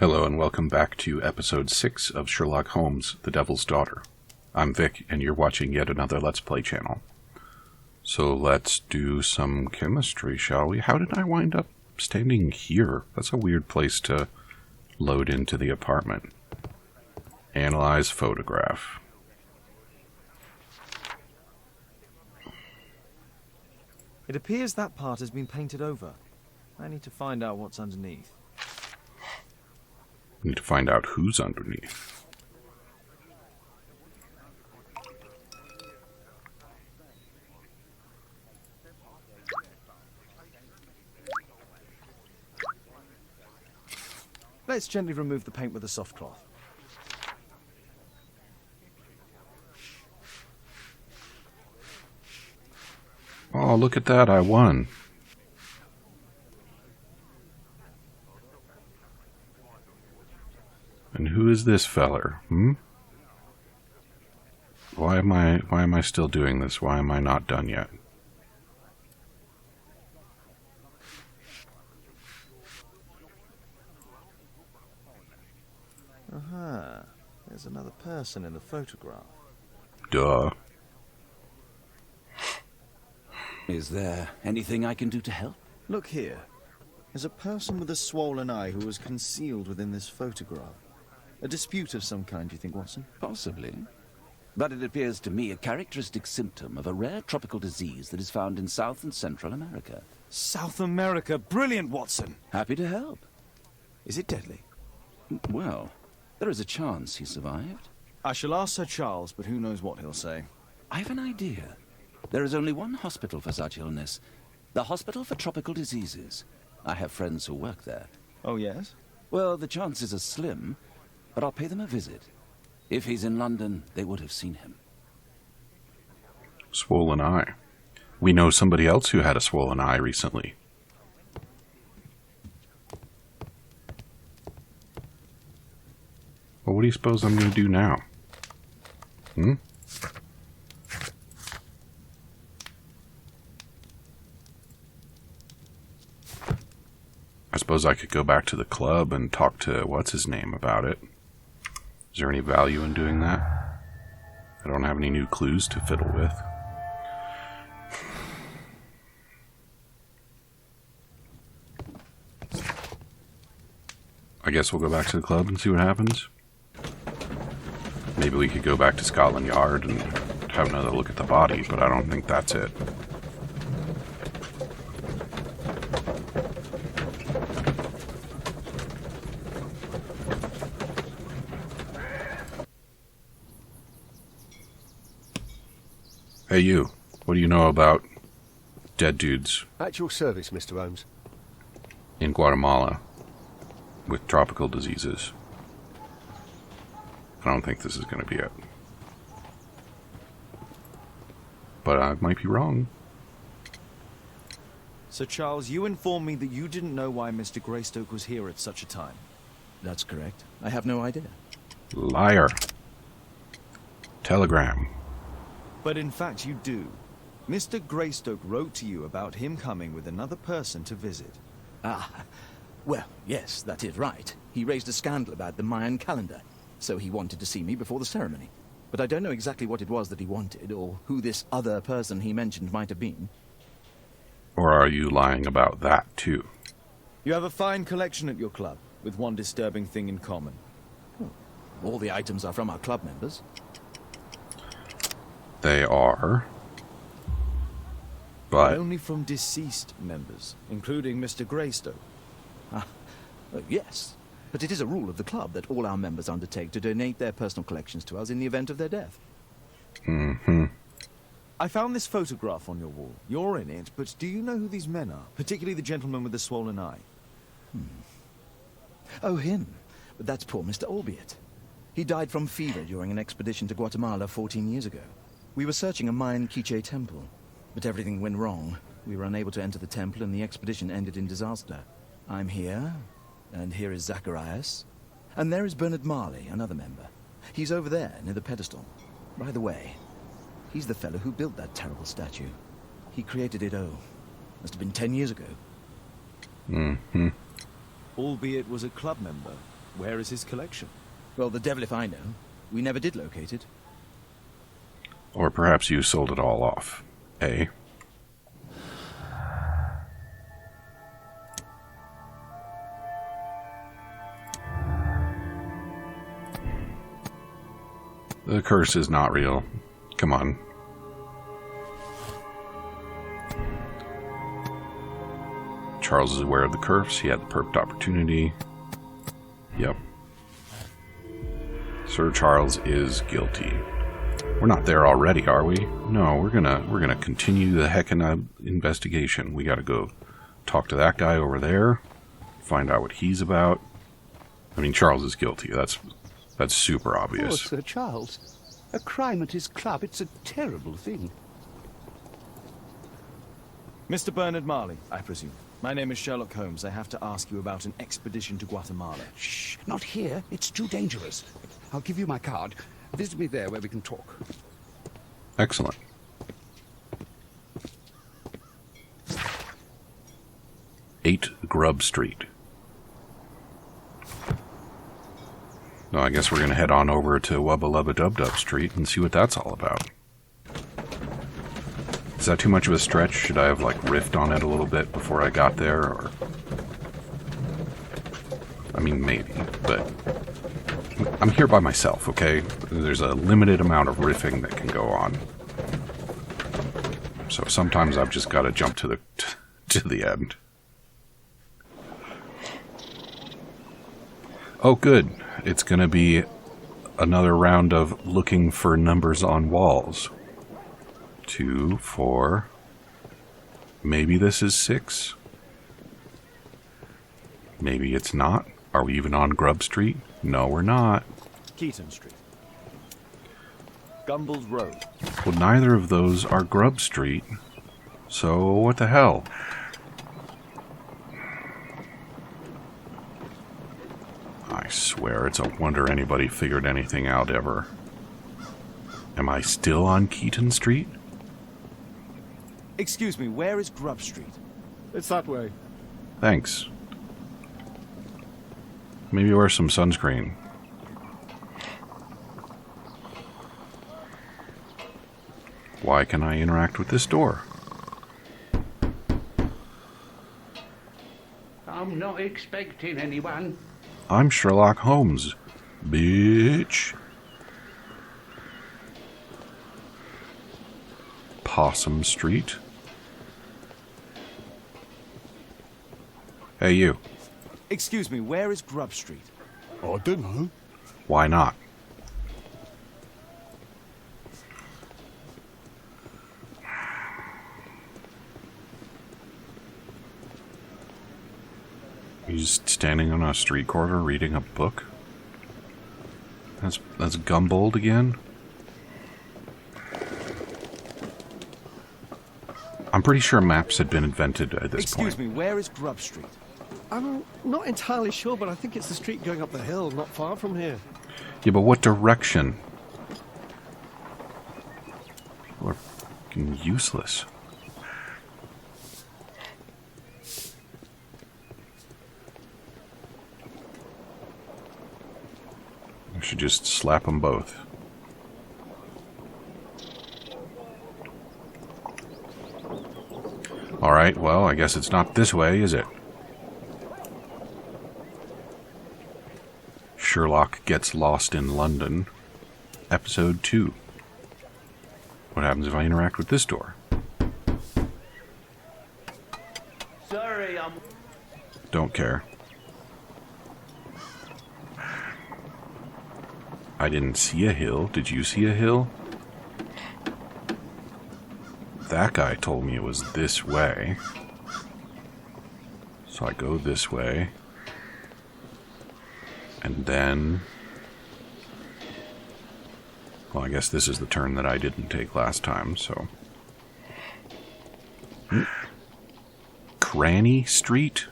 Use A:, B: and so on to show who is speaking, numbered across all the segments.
A: Hello and welcome back to episode 6 of Sherlock Holmes, The Devil's Daughter. I'm Vic, and you're watching yet another Let's Play channel. So let's do some chemistry, shall we? How did I wind up standing here? That's a weird place to load into the apartment. Analyze photograph.
B: It appears that part has been painted over. I need to find out what's underneath.
A: Need to find out who's underneath.
B: Let's gently remove the paint with a soft cloth.
A: Oh, look at that, I won. And who is this feller? Why am I still doing this? Why am I not done yet?
B: Aha. There's another person in the photograph.
A: Duh.
C: Is there anything I can do to help?
B: Look here. There's a person with a swollen eye who was concealed within this photograph. A dispute of some kind, do you think, Watson?
C: Possibly. But it appears to me a characteristic symptom of a rare tropical disease that is found in South and Central America.
B: South America! Brilliant, Watson!
C: Happy to help.
B: Is it deadly?
C: Well, there is a chance he survived.
B: I shall ask Sir Charles, but who knows what he'll say.
C: I have an idea. There is only one hospital for such illness. The Hospital for Tropical Diseases. I have friends who work there.
B: Oh, yes?
C: Well, the chances are slim, but I'll pay them a visit. If he's in London, they would have seen him.
A: Swollen eye. We know somebody else who had a swollen eye recently. Well, what do you suppose I'm going to do now? I suppose I could go back to the club and talk to what's-his-name about it. Is there any value in doing that? I don't have any new clues to fiddle with. I guess we'll go back to the club and see what happens. Maybe we could go back to Scotland Yard and have another look at the body, but I don't think that's it. Hey you, what do you know about dead dudes
D: At your service, Mr. Holmes.
A: in Guatemala with tropical diseases? I don't think this is going to be it. But I might be wrong.
B: Sir Charles, you informed me that you didn't know why Mr. Greystoke was here at such a time.
E: That's correct. I have no idea.
A: Liar. Telegram.
B: But in fact you do. Mr. Greystoke wrote to you about him coming with another person to visit.
E: Ah, well, yes, that is right. He raised a scandal about the Mayan calendar, so he wanted to see me before the ceremony. But I don't know exactly what it was that he wanted, or who this other person he mentioned might have been.
A: Or are you lying about that too?
B: You have a fine collection at your club, with one disturbing thing in common.
E: All the items are from our club members.
A: They are. But
B: Only from deceased members, including Mr. Greystoke.
E: Yes, but it is a rule of the club that all our members undertake to donate their personal collections to us in the event of their death.
B: I found this photograph on your wall. You're in it, but do you know who these men are? Particularly the gentleman with the swollen eye.
E: Oh, him. But that's poor Mr. Albiot. He died from fever during an expedition to Guatemala 14 years ago. We were searching a Mayan Quiche temple, but everything went wrong. We were unable to enter the temple, and the expedition ended in disaster. I'm here, and here is Zacharias, and there is Bernard Marley, another member. He's over there, near the pedestal. By the way, he's the fellow who built that terrible statue. He created it, must have been 10 years ago.
A: Mm-hmm.
B: Albeit was a club member.
D: Where is his collection?
E: Well, the devil if I know. We never did locate it.
A: Or perhaps you sold it all off, eh? The curse is not real. Come on. Charles is aware of the curse. He had the perfect opportunity. Yep. Sir Charles is guilty. We're not there already, are we? No, we're gonna continue the heckin' investigation. We gotta go talk to that guy over there, find out what he's about. I mean, Charles is guilty. That's super
F: Poor
A: obvious.
F: Sir Charles. A crime at his club, it's a terrible thing.
B: Mr. Bernard Marley, I presume. My name is Sherlock Holmes. I have to ask you about an expedition to Guatemala.
F: Shh, not here. It's too dangerous. I'll give you my card. Visit me there where we can talk.
A: Excellent. Eight Grub Street. No, I guess we're going to head on over to Wubba Lubba Dub Dub Street and see what that's all about. Is that too much of a stretch? Should I have, like, riffed on it a little bit before I got there, or... I mean, maybe, but... I'm here by myself, okay? There's a limited amount of riffing that can go on. So sometimes I've just got to jump to the end. Oh, good. It's going to be another round of looking for numbers on walls. 2, 4. Maybe this is 6. Maybe it's not. Are we even on Grub Street? No, we're not.
B: Keaton Street. Gumballs Road.
A: Well, neither of those are Grub Street. So, what the hell? I swear it's a wonder anybody figured anything out ever. Am I still on Keaton Street?
B: Excuse me, where is Grub Street?
D: It's that way.
A: Thanks. Maybe wear some sunscreen. Why can I interact with this door?
F: I'm not expecting anyone.
A: I'm Sherlock Holmes, bitch. Possum Street. Hey, you.
B: Excuse me, where is Grub Street?
D: I don't know.
A: Why not? He's standing on a street corner reading a book. That's Gumbold again. I'm pretty sure maps had been invented at this point.
B: Excuse me, where is Grub Street?
D: I'm not entirely sure, but I think it's the street going up the hill, not far from here.
A: Yeah, but what direction? People are fucking useless. I should just slap them both. Alright, well, I guess it's not this way, is it? Sherlock Gets Lost in London, Episode 2. What happens if I interact with this door?
F: Sorry, I'm...
A: Don't care. I didn't see a hill. Did you see a hill? That guy told me it was this way. So I go this way. And then... Well, I guess this is the turn that I didn't take last time, so... Cranny Street?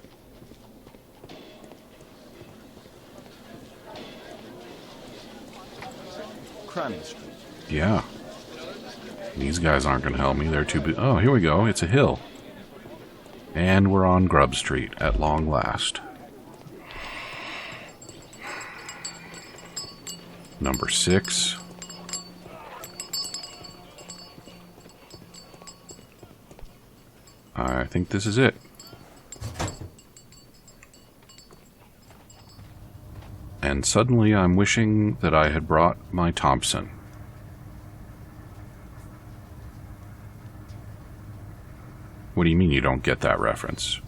B: Cranny Street.
A: Yeah. These guys aren't going to help me. They're too... Oh, here we go. It's a hill. And we're on Grub Street at long last. Number 6. I think this is it. And suddenly I'm wishing that I had brought my Thompson. What do you mean you don't get that reference?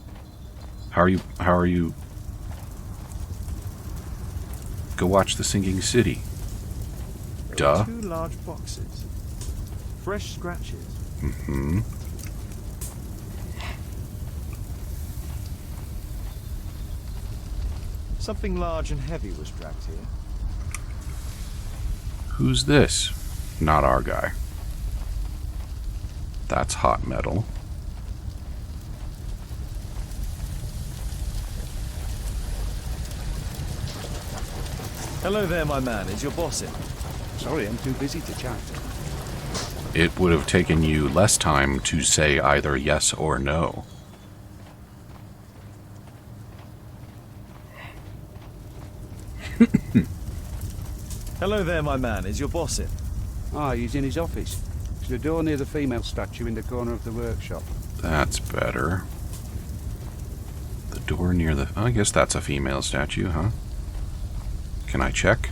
A: How are you? Go watch The Sinking City. Duh.
B: 2 large boxes. Fresh scratches.
A: Mm-hmm.
B: Something large and heavy was dragged here.
A: Who's this? Not our guy. That's hot metal.
B: Hello there, my man. Is your boss in?
F: Sorry, I'm too busy to chat.
A: It would have taken you less time to say either yes or no.
B: Hello there, my man. Is your boss in?
F: Ah, he's in his office. It's the door near the female statue in the corner of the workshop.
A: That's better. The door near the... I guess that's a female statue, huh? Can I check?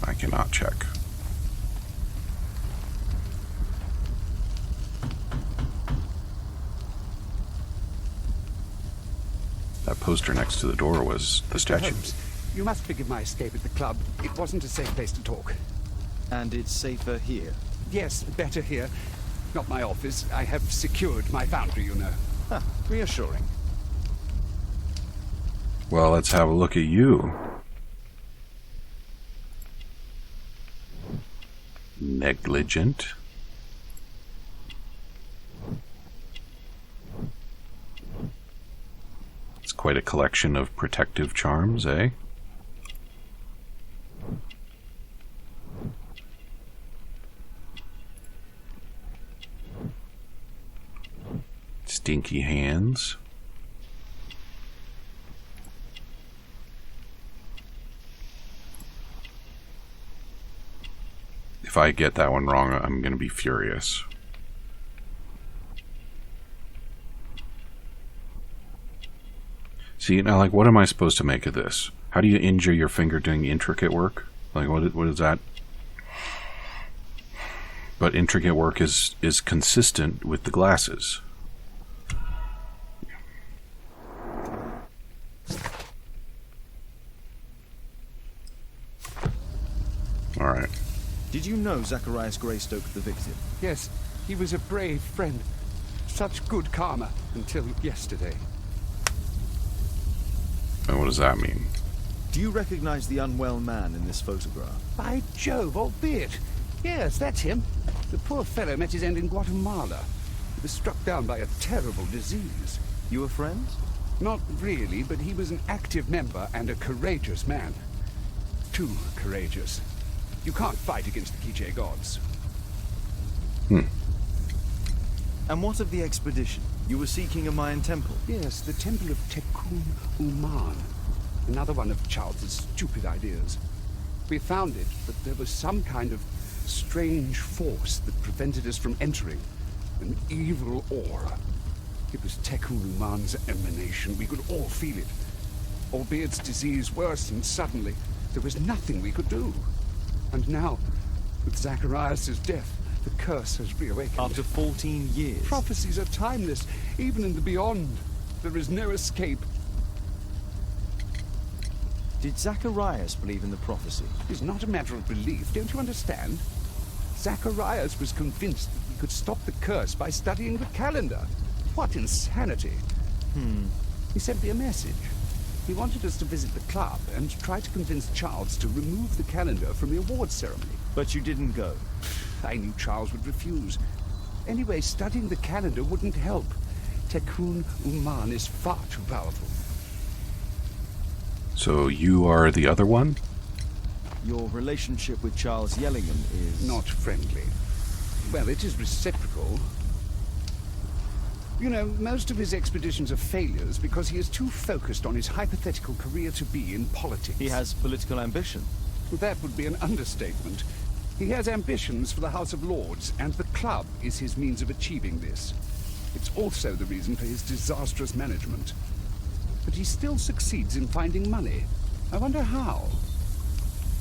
A: I cannot check. That poster next to the door was the statue.
F: Holmes, you must forgive my escape at the club. It wasn't a safe place to talk.
B: And it's safer here.
F: Yes, better here. Not my office. I have secured my foundry, you know.
B: Ah, reassuring.
A: Well, let's have a look at you. Negligent. It's quite a collection of protective charms, eh? Stinky hands. If I get that one wrong, I'm going to be furious. See, now, like, what am I supposed to make of this? How do you injure your finger doing intricate work? Like, what is that? But intricate work is consistent with the glasses. All right.
B: Did you know Zacharias Greystoke, the victim?
F: Yes, he was a brave friend. Such good karma until yesterday.
A: And what does that mean?
B: Do you recognize the unwell man in this photograph?
F: By Jove, albeit. Yes, that's him. The poor fellow met his end in Guatemala. He was struck down by a terrible disease.
B: You were friends?
F: Not really, but he was an active member and a courageous man. Too courageous. You can't fight against the Quiche gods.
B: And what of the expedition? You were seeking a Mayan temple?
F: Yes, the Temple of Tekun Uman. Another one of Charles's stupid ideas. We found it, but there was some kind of strange force that prevented us from entering. An evil aura. It was Tekun Uman's emanation. We could all feel it. Albeit its disease worsened suddenly, there was nothing we could do. And now, with Zacharias' death, the curse has reawakened.
B: After 14 years?
F: Prophecies are timeless, even in the beyond. There is no escape.
B: Did Zacharias believe in the prophecy?
F: It's not a matter of belief, don't you understand? Zacharias was convinced that we could stop the curse by studying the calendar. What insanity! He sent me a message. He wanted us to visit the club and try to convince Charles to remove the calendar from the awards ceremony.
B: But you didn't go?
F: I knew Charles would refuse. Anyway, studying the calendar wouldn't help. Tekun Uman is far too powerful.
A: So you are the other one?
B: Your relationship with Charles Yellingham is...
F: Not friendly. Well, it is reciprocal. You know, most of his expeditions are failures because he is too focused on his hypothetical career to be in politics.
B: He has political ambition.
F: That would be an understatement. He has ambitions for the House of Lords, and the club is his means of achieving this. It's also the reason for his disastrous management. But he still succeeds in finding money. I wonder how.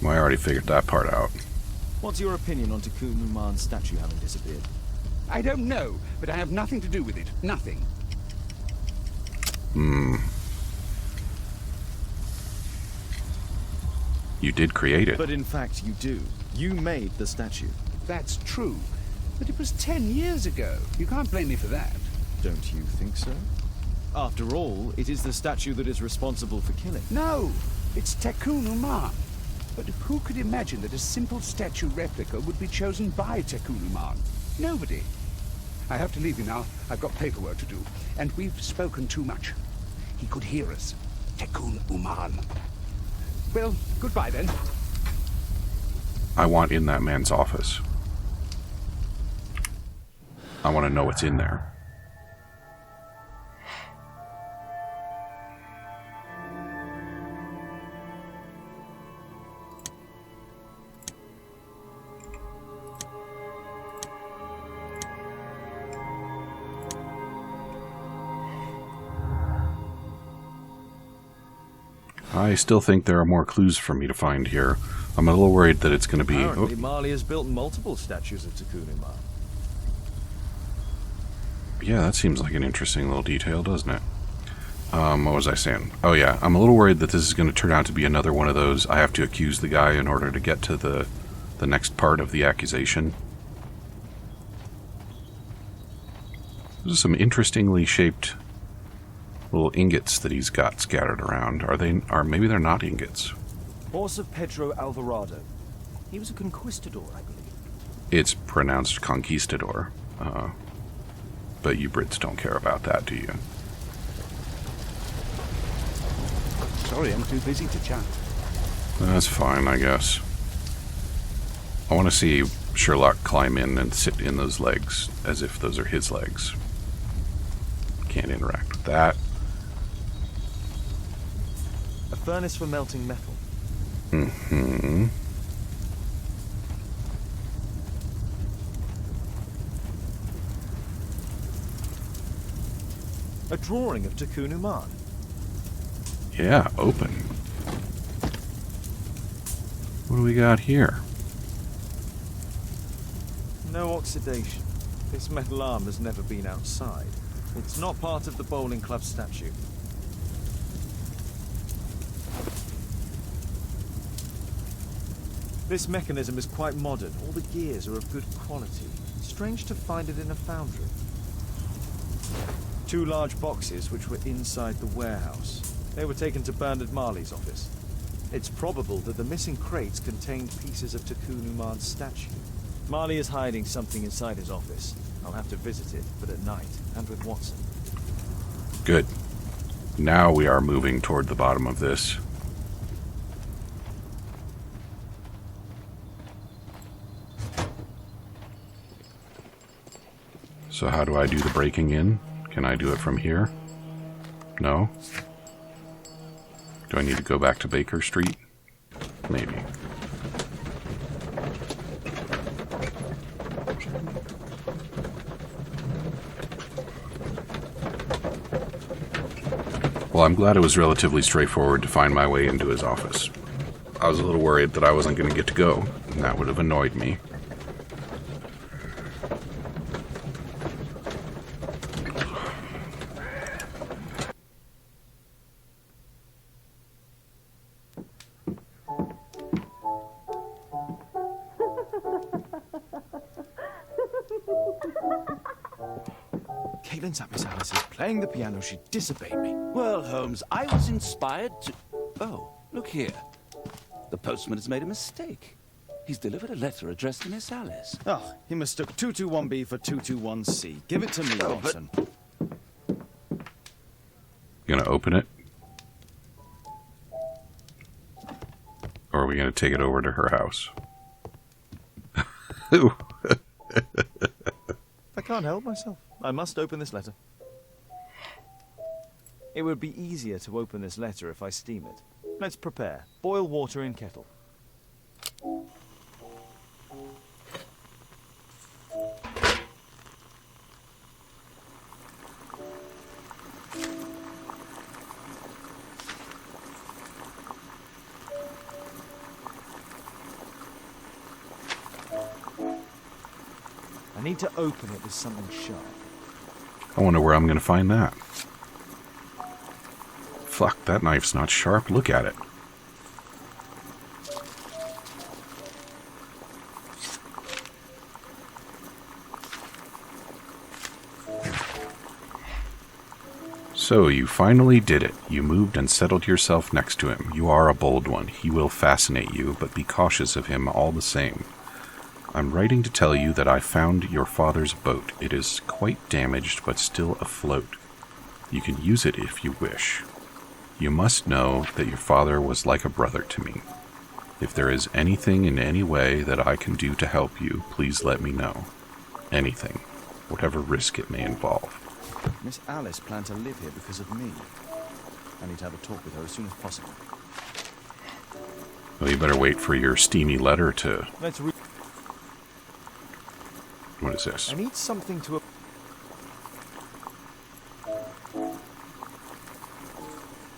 A: Well, I already figured that part out.
B: What's your opinion on Tikkun Uman's statue having disappeared?
F: I don't know, but I have nothing to do with it. Nothing.
A: You did create it.
B: But in fact, you do. You made the statue.
F: That's true. But it was 10 years ago. You can't blame me for that.
B: Don't you think so? After all, it is the statue that is responsible for killing.
F: No, it's Tikkun Uman. But who could imagine that a simple statue replica would be chosen by Tikkun Uman? Nobody. I have to leave you now. I've got paperwork to do. And we've spoken too much. He could hear us. Tikkun Uman. Well, goodbye then.
A: I want in that man's office. I want to know what's in there. I still think there are more clues for me to find here. I'm a little worried that it's going to be...
B: Apparently, Marley has built multiple statues of Tikkun Uman.
A: Yeah, that seems like an interesting little detail, doesn't it? What was I saying? Oh yeah, I'm a little worried that this is going to turn out to be another one of those I have to accuse the guy in order to get to the next part of the accusation. There's some interestingly shaped little ingots that he's got scattered around. Or maybe they're not ingots.
B: Horse of Pedro Alvarado. He was a conquistador, I believe.
A: It's pronounced conquistador. But you Brits don't care about that, do you?
F: Sorry, I'm too busy to chat.
A: That's fine, I guess. I want to see Sherlock climb in and sit in those legs as if those are his legs. Can't interact with that.
B: A furnace for melting metal.
A: Mm-hmm.
B: A drawing of Tikkun Uman.
A: Yeah, open. What do we got here?
B: No oxidation. This metal arm has never been outside. It's not part of the bowling club statue. This mechanism is quite modern. All the gears are of good quality. Strange to find it in a foundry. 2 large boxes which were inside the warehouse. They were taken to Bernard Marley's office. It's probable that the missing crates contained pieces of Tikkun Uman's statue. Marley is hiding something inside his office. I'll have to visit it, but at night, and with Watson.
A: Good. Now we are moving toward the bottom of this. So how do I do the breaking in? Can I do it from here? No? Do I need to go back to Baker Street? Maybe. Well, I'm glad it was relatively straightforward to find my way into his office. I was a little worried that I wasn't going to get to go, and that would have annoyed me.
B: Caitlin's at Miss Alice's playing the piano. She disobeyed me.
C: Well, Holmes, I was inspired to... Oh, look here. The postman has made a mistake. He's delivered a letter addressed to Miss Alice.
B: Oh, he mistook 221B for 221C. Give it to me, Watson.
A: You gonna open it? Or are we gonna take it over to her house?
B: I can't help myself. I must open this letter. It would be easier to open this letter if I steam it. Let's prepare. Boil water in kettle. I need to open it with something sharp.
A: I wonder where I'm going to find that. Fuck, that knife's not sharp. Look at it. So, you finally did it. You moved and settled yourself next to him. You are a bold one. He will fascinate you, but be cautious of him all the same. I'm writing to tell you that I found your father's boat. It is quite damaged, but still afloat. You can use it if you wish. You must know that your father was like a brother to me. If there is anything in any way that I can do to help you, please let me know. Anything, whatever risk it may involve.
B: Miss Alice planned to live here because of me. I need to have a talk with her as soon as possible.
A: Well, you better wait for your steamy letter to...
B: Let's read.
A: What is this?
B: I need something to...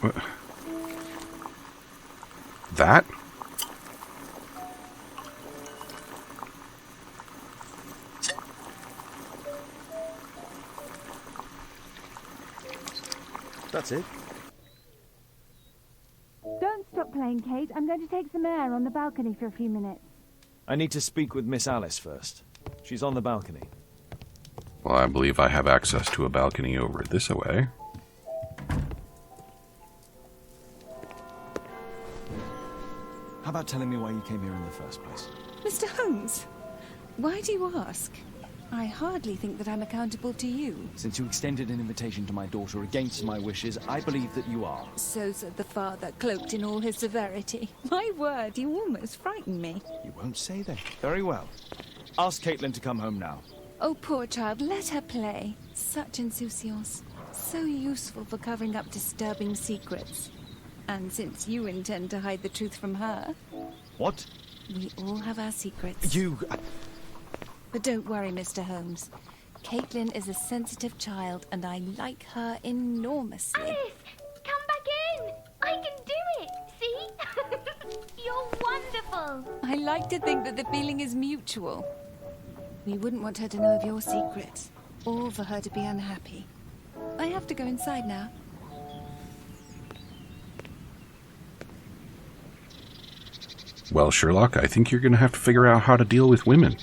A: What? That?
B: That's it.
G: Don't stop playing, Kate. I'm going to take some air on the balcony for a few minutes.
B: I need to speak with Miss Alice first. She's on the balcony.
A: Well, I believe I have access to a balcony over this way.
B: How about telling me why you came here in the first place?
H: Mr. Holmes, why do you ask? I hardly think that I'm accountable to you.
B: Since you extended an invitation to my daughter against my wishes, I believe that you are.
H: So said the father, cloaked in all his severity. My word, you almost frightened me.
B: You won't say that. Very well. Ask Caitlin to come home now.
H: Oh, poor child, let her play. Such insouciance. So useful for covering up disturbing secrets. And since you intend to hide the truth from her...
B: What?
H: We all have our secrets.
B: You...
H: But don't worry, Mr. Holmes. Caitlin is a sensitive child, and I like her enormously.
I: Alice, come back in. I can do it. See? You're wonderful.
H: I like to think that the feeling is mutual. We wouldn't want her to know of your secrets, or for her to be unhappy. I have to go inside now.
A: Well, Sherlock, I think you're going to have to figure out how to deal with women.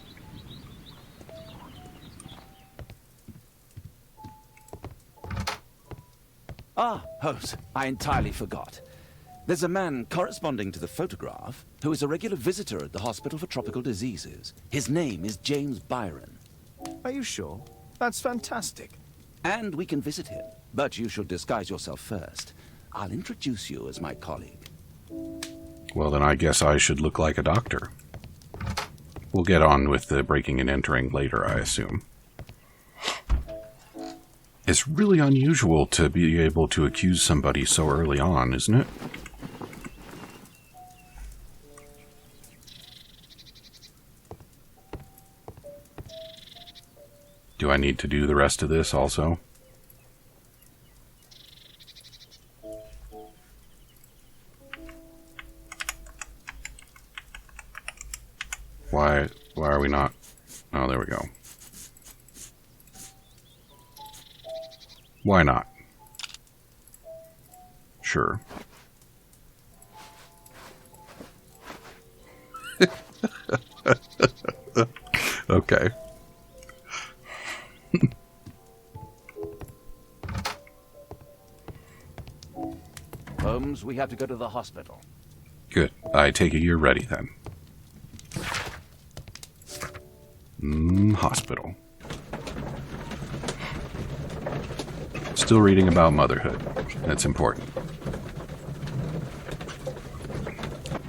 C: Ah, Holmes, I entirely forgot. There's a man corresponding to the photograph who is a regular visitor at the Hospital for Tropical Diseases. His name is James Byron.
B: Are you sure? That's fantastic.
C: And we can visit him, but you should disguise yourself first. I'll introduce you as my colleague.
A: Well, then I guess I should look like a doctor. We'll get on with the breaking and entering later, I assume. It's really unusual to be able to accuse somebody so early on, isn't it? Do I need to do the rest of this also? Why are we not? Oh, there we go. Why not? Sure. Okay.
C: Holmes, we have to go to the hospital.
A: Good. I take it you're ready then. Hospital. Still reading about motherhood. That's important.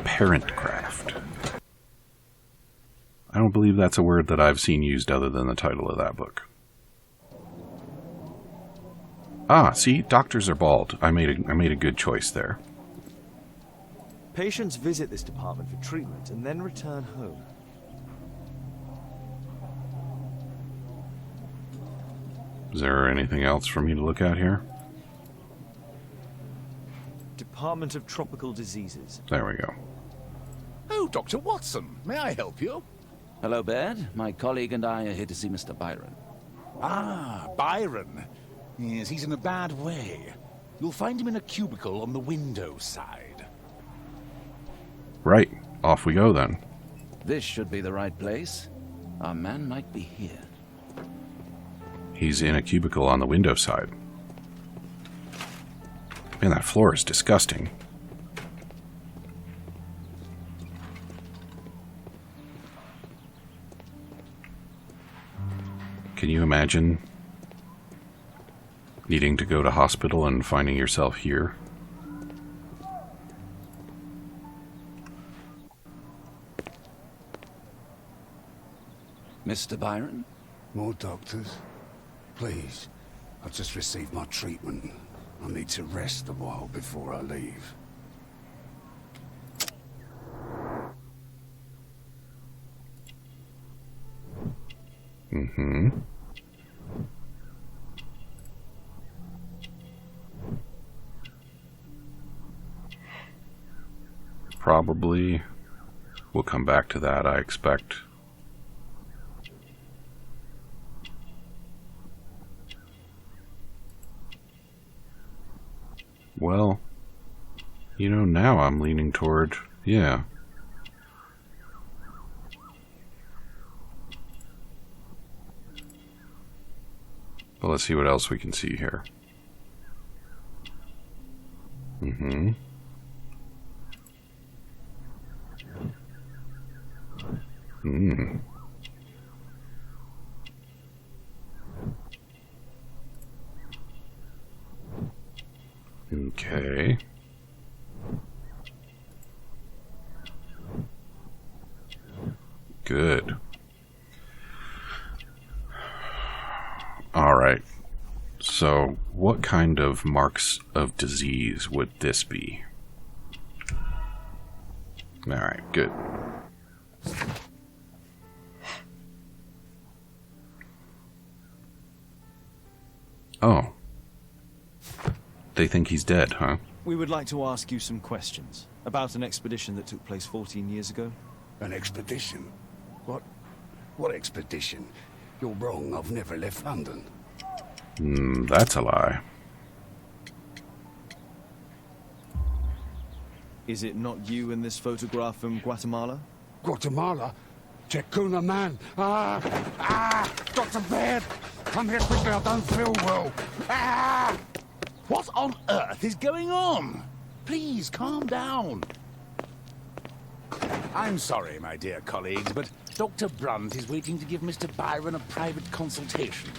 A: Parentcraft. I don't believe that's a word that I've seen used other than the title of that book. Ah, see, doctors are bald. I made a good choice there.
B: Patients visit this department for treatment and then return home.
A: Is there anything else for me to look at here?
B: Department of Tropical Diseases.
A: There we go.
J: Oh, Dr. Watson, may I help you?
C: Hello, Baird. My colleague and I are here to see Mr. Byron.
J: Ah, Byron. Yes, he's in a bad way. You'll find him in a cubicle on the window side.
A: Right. Off we go then.
C: This should be the right place. Our man might be here.
A: He's in a cubicle on the window side. Man, that floor is disgusting. Can you imagine needing to go to hospital and finding yourself here?
C: Mr. Byron?
F: More doctors? Please. I've just received my treatment. I need to rest a while before I leave.
A: Mm-hmm. Probably we'll come back to that, I expect. Well, you know, now I'm leaning toward, yeah. Well, let's see what else we can see here. Mm-hmm. Hmm. Okay. Good. All right. So, what kind of marks of disease would this be? All right, good. Oh. They think he's dead, huh?
B: We would like to ask you some questions about an expedition that took place 14 years ago.
F: An expedition? What expedition? You're wrong, I've never left London.
A: That's a lie.
B: Is it not you in this photograph from Guatemala?
F: Guatemala? Checuna man! Dr. Baird! Come here quickly, I don't feel well!
J: What on earth is going on? Please, calm down. I'm sorry, my dear colleagues, but Dr. Brunt is waiting to give Mr. Byron a private consultation.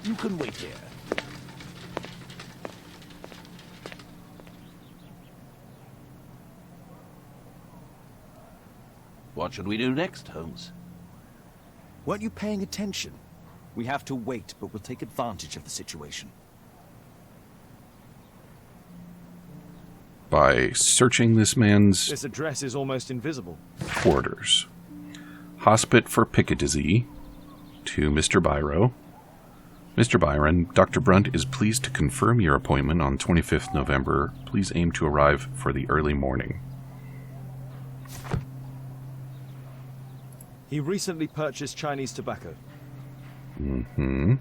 J: You can wait here.
C: What should we do next, Holmes?
B: Weren't you paying attention? We have to wait, but we'll take advantage of the situation.
A: By searching this man's
B: This address is almost invisible.
A: quarters. Hospit for Piccadilly to Mr. Byron. Mr. Byron, Dr. Brunt is pleased to confirm your appointment on 25th November. Please aim to arrive for the early morning.
B: He recently purchased Chinese tobacco.
A: Mm-hmm.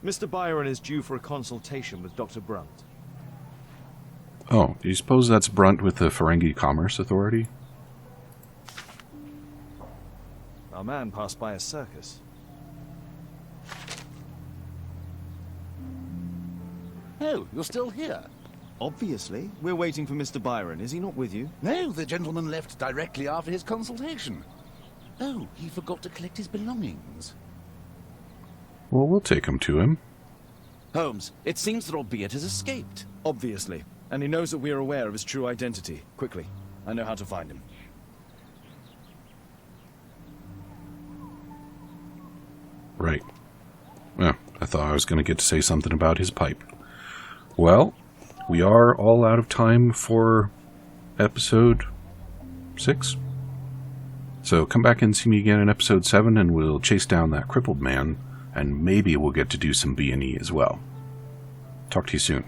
B: Mr. Byron is due for a consultation with Dr. Brunt.
A: Oh, do you suppose that's Brunt with the Ferengi Commerce Authority?
B: Our man passed by a circus.
J: Oh, you're still here?
B: Obviously. We're waiting for Mr. Byron. Is he not with you?
J: No, the gentleman left directly after his consultation. Oh, he forgot to collect his belongings.
A: Well, we'll take him to him.
C: Holmes, it seems that Albeit has escaped.
B: Obviously. And he knows that we are aware of his true identity. Quickly. I know how to find him.
A: Right. Oh, I thought I was going to get to say something about his pipe. Well, we are all out of time for episode 6. So come back and see me again in episode 7, and we'll chase down that crippled man, and maybe we'll get to do some B&E as well. Talk to you soon.